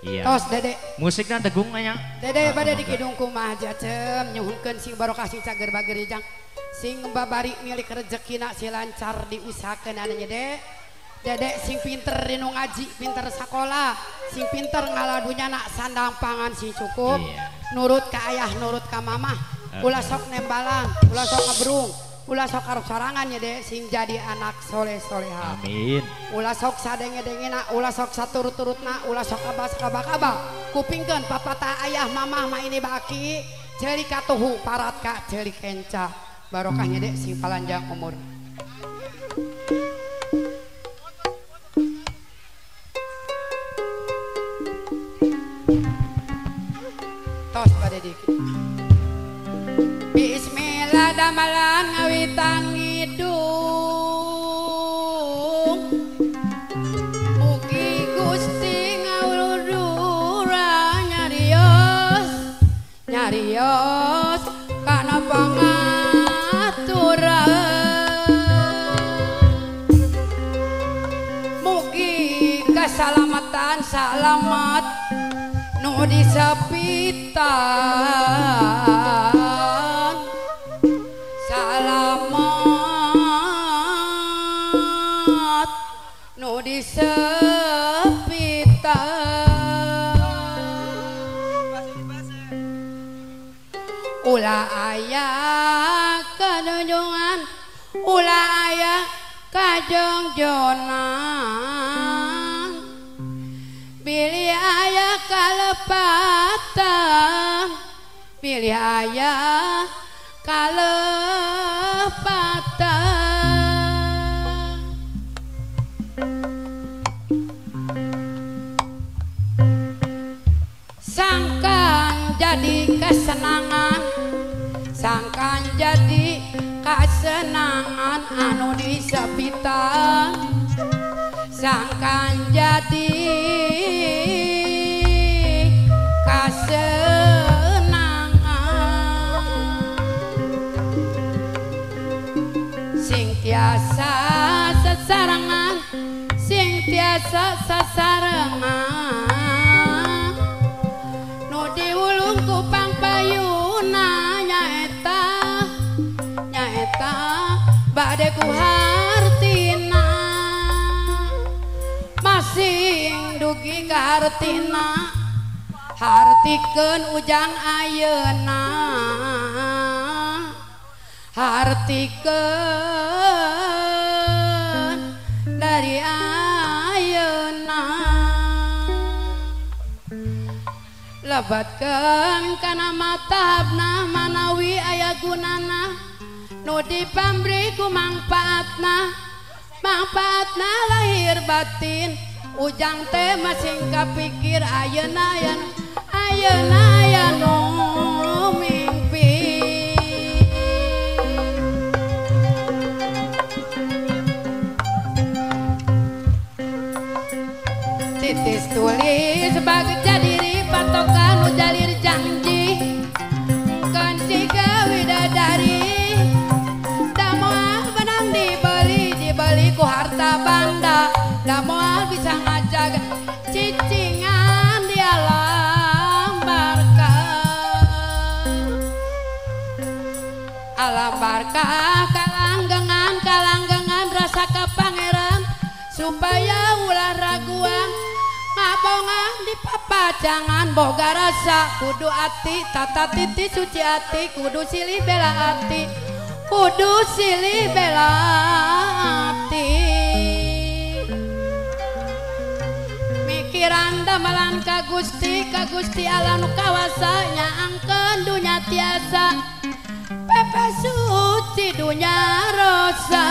Iya. Tos Dede. Musiknya tegung nya. Dede bade di kidung kumaha jacem nyuhunkeun sing barokah sing cager bager jang. Sing babari milik rezekina si lancar diusahakeun anu nya Dede sing pinter dinu ngaji, pinter sekolah, sing pinter ngaladunyana sandang pangan sing cukup. Iya. Nurut ka ayah, nurut ka mamah. Ulah sok nembalan, ulah sok ngebrung, ulah sok karep sorangan nya deh sing jadi anak soleh-soleha. Amin. Ulah sok sadenge-dengena, ulah sok saturut-turutna, ulah sok kabah-kabah. Kupingkeun papata ayah mamah mah ini baki, ceuli katuhu parat ka ceuli kenca. Barokahnya deh sing palanjang umur. Tos pada dikit. Bismillah damalan ngawitan ngidung. Mugi Gusti ngawulura nyarios kana pangaturan. Mugi keselamatan salamat nu disepitan salamat nu disepitan ulah aya kadunjungan ulah aya kajongjonan pilih aya kalepatan pilih aya kalepatan sangkan jadi kesenangan sangkan jadi kesenangan anu disepitan sangkan jadi kasenangan sing tiasa sesarengan sing tiasa sasarengan nu diulung ku pangpayuna nyaeta bade ku hartina masing dugi ka hartina hartikeun ujang ayeuna hartikeun dari ayeuna lebatkeun kana matabna manawi aya gunana nu dipambri ku mangpaatna lahir batin ujang teh masing kapikir ayeuna aya nu mimpi titis tulis bagja diri patokan ujalir janji kanci widadari damoal benang dibeli ku harta banda damoal bisa ngajak cicingan dia alam barkah kalanggengan rasa kepangeran supaya ulah raguan ngabongan di papacangan boga rasa kudu ati tata titi suci ati kudu silih bela ati mikiran damalan ka Gusti Allah nu kawasa nyaangkeun dunya tiasa pepe suci dunya rosa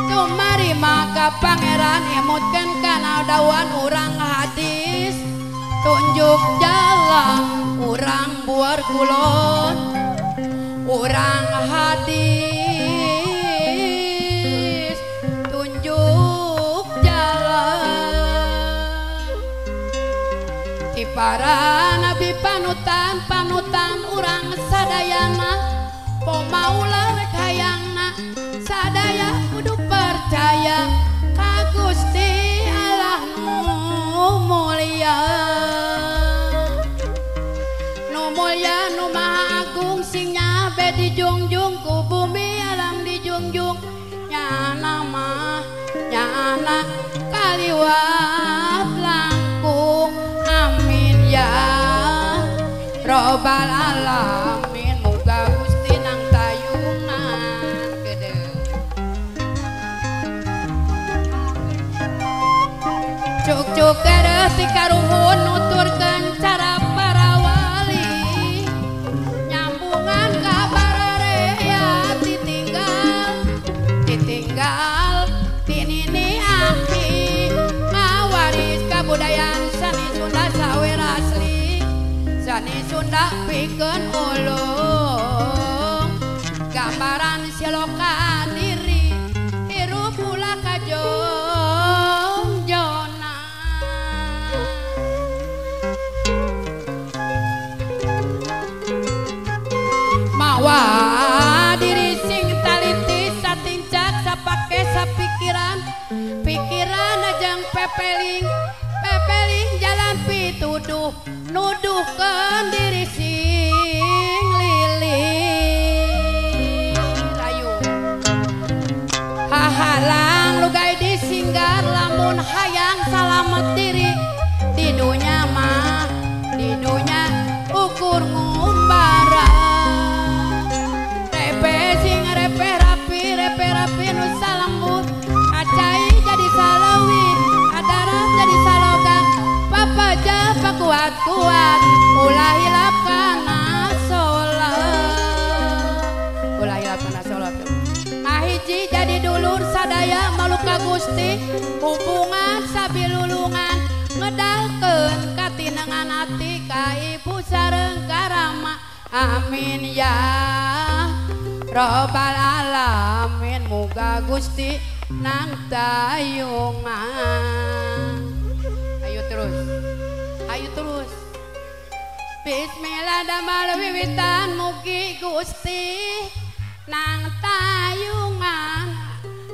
tumari maka pangeran emutkeun kana dawan urang hadis tunjuk jalan urang buar kulon urang hadis tunjuk jalan ti para nabi panutan urang sadayana pomaula rek hayangna sadaya kudu percaya ka Gusti Allah nu kaliwat langkung amin ya robbal alamin muga Gusti nang tayungan gede cuk-cuk gereh ti karuhun nuturkeun cara para wali nyambungan kabar rea ditinggal tinini aki ngawaris kabudayan sani Sunda sawer asli sani Sunda pikeun ulung gambaran siloka diri hirup ulah kajongjona mawa diri sing taliti satingcak sapake sapikiran pikiran ajang pepeling jalan pituduh nuduhkeun diri sing lilih rayu hahalang lugai disinggar lamun hayang salamet diri di dunya mah di dunya ukur ngumbara repe rapi nu salembut acai jadi salawit adarat jadi salogan papaja pakuat-kuat ulah hilap kana sholat mahiji jadi dulur sadaya maluka Gusti hubungan sabilulungan ngedalkeun katinengan ati ka ibu sareng karama amin ya robbal alamin muga Gusti nang tayungan ayo terus bismillah damel wiwitan mugi Gusti nang tayungan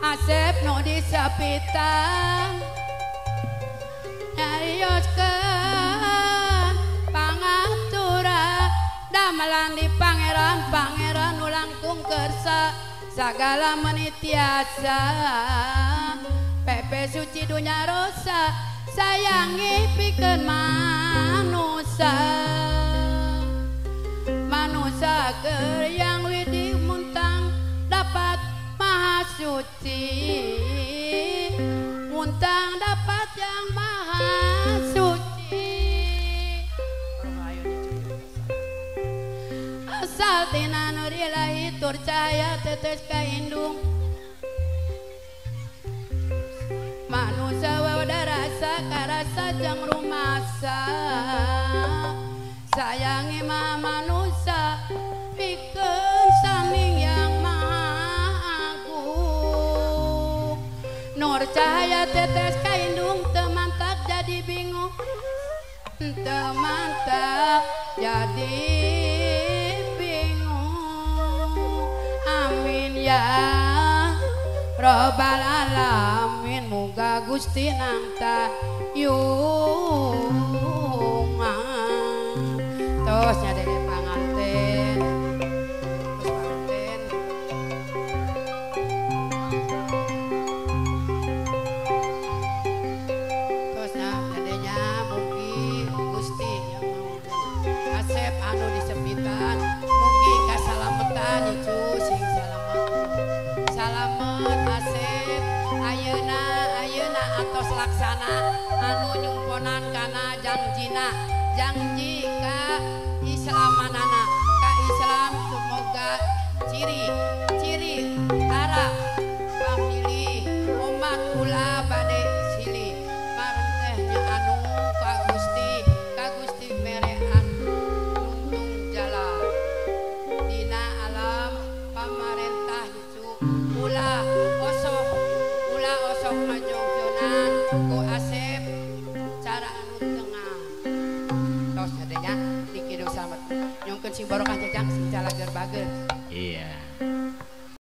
asep nu disepitan nyarioskeun pangatura damelan di pangeran nu langkung kersa sagala menitiasa pepe suci dunya rosa sayangi pikeun manusia keur yang widi muntang dapat maha suci muntang dapat yang maha suci asal tina nur ilahi tur cahaya tetes ka indung manusia wadah rasa karasa jang rumasa sayangi mah manusia pikeun saning yang maha agung nur cahaya tetes ka indung teu mantak jadi bingung teu mantak jadi bingung amin ya robbal alamin muga Gusti nang tayungan tos nyade panganten tos nyadenya mugi Gusti asep anu disepitan mugi kasalametan itu sing salamet asep ayeuna atos laksana anu nyumponan kana janji ka islamanana ka Islam semoga ciri tara pamilih umat kula bade silih marentehnya anu ka Gusti merean nuntung jalan dina alam pamarentah itu ulah osok ngajongjonan ku asep cara anu tengah tos adanya dikidu selamat nyungkeun sing barokah jajang sing calager bager iya